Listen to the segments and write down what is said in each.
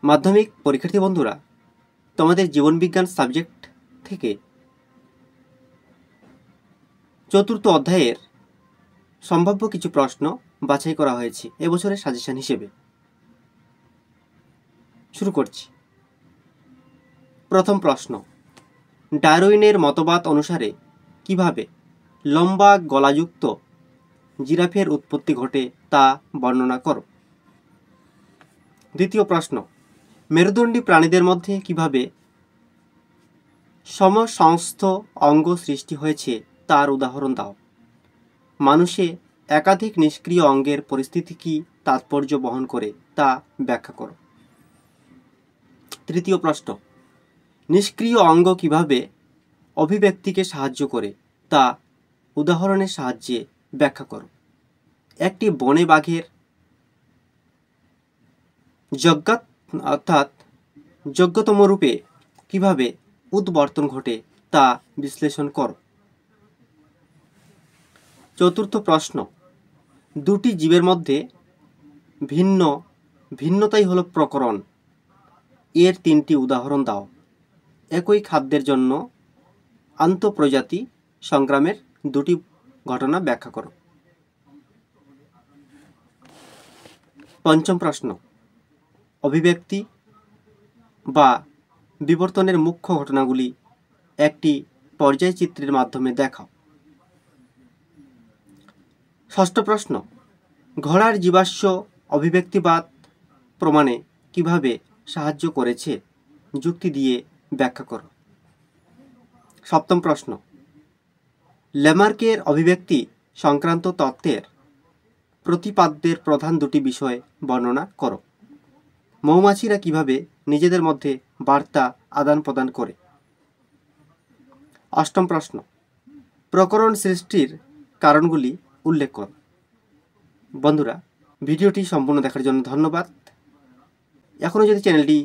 মাধ্যমিক পরীক্ষার্থী বন্ধুরা, তোমাদের জীবনবিজ্ঞান সাবজেক্ট থেকে চতুর্থ অধ্যায়ের সম্ভাব্য কিছু প্রশ্ন বাছাই করা হয়েছে এবছরের সাজেশন হিসেবে। শুরু করছি। প্রথম প্রশ্ন, ডারউইনের মতবাদ অনুসারে কিভাবে লম্বা গলাযুক্ত জিরাফের উৎপত্তি ঘটে তা বর্ণনা করো। দ্বিতীয় প্রশ্ন, মেরুদণ্ডী প্রাণীদের মধ্যে কিভাবে সমসংস্থ অঙ্গ সৃষ্টি হয়েছে তার উদাহরণ দাও। মানুষে একাধিক নিষ্ক্রিয় অঙ্গের পরিস্থিতি কি তাৎপর্য বহন করে তা ব্যাখ্যা করো। তৃতীয় প্রশ্ন, নিষ্ক্রিয় অঙ্গ কিভাবে অভিব্যক্তিকে সাহায্য করে তা উদাহরণের সাহায্যে ব্যাখ্যা করো। একটি বনে বাঘের যোগ্যতম রূপে কিভাবে উদ্বর্তন ঘটে তা বিশ্লেষণ করো। চতুর্থ প্রশ্ন, দুটি জীবের মধ্যে ভিন্নতাই হলো প্রকরণ, এর তিনটি উদাহরণ দাও। একই খাদ্যের জন্য আন্তঃপ্রজাতি সংগ্রামের দুটি ঘটনা ব্যাখ্যা করো। পঞ্চম প্রশ্ন, অভিব্যক্তি বা বিবর্তনের মুখ্য ঘটনাগুলি একটি পর্যায়চিত্রের মাধ্যমে দেখাও। ষষ্ঠ প্রশ্ন, ঘোড়ার জীবাশ্ম অভিব্যক্তিবাদ প্রমাণে কিভাবে সাহায্য করেছে যুক্তি দিয়ে ব্যাখ্যা করো। সপ্তম প্রশ্ন, ল্যামার্কের অভিব্যক্তি সংক্রান্ত তত্ত্বের প্রতিপাদ্যের প্রধান দুটি বিষয় বর্ণনা করো। মৌমাছিরা কিভাবে নিজেদের মধ্যে বার্তা আদান প্রদান করে। অষ্টম প্রশ্ন, প্রকরণ সৃষ্টির কারণগুলি উল্লেখ করো। বন্ধুরা, ভিডিওটি সম্পূর্ণ দেখার জন্য ধন্যবাদ। এখনও যদি চ্যানেলটি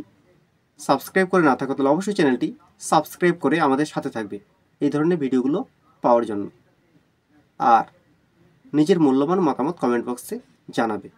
সাবস্ক্রাইব করে না থাকো তাহলে অবশ্যই চ্যানেলটি সাবস্ক্রাইব করে আমাদের সাথে থাকবে এই ধরনের ভিডিওগুলো পাওয়ার জন্য, আর নিজের মূল্যবান মতামত কমেন্ট বক্সে জানাবে।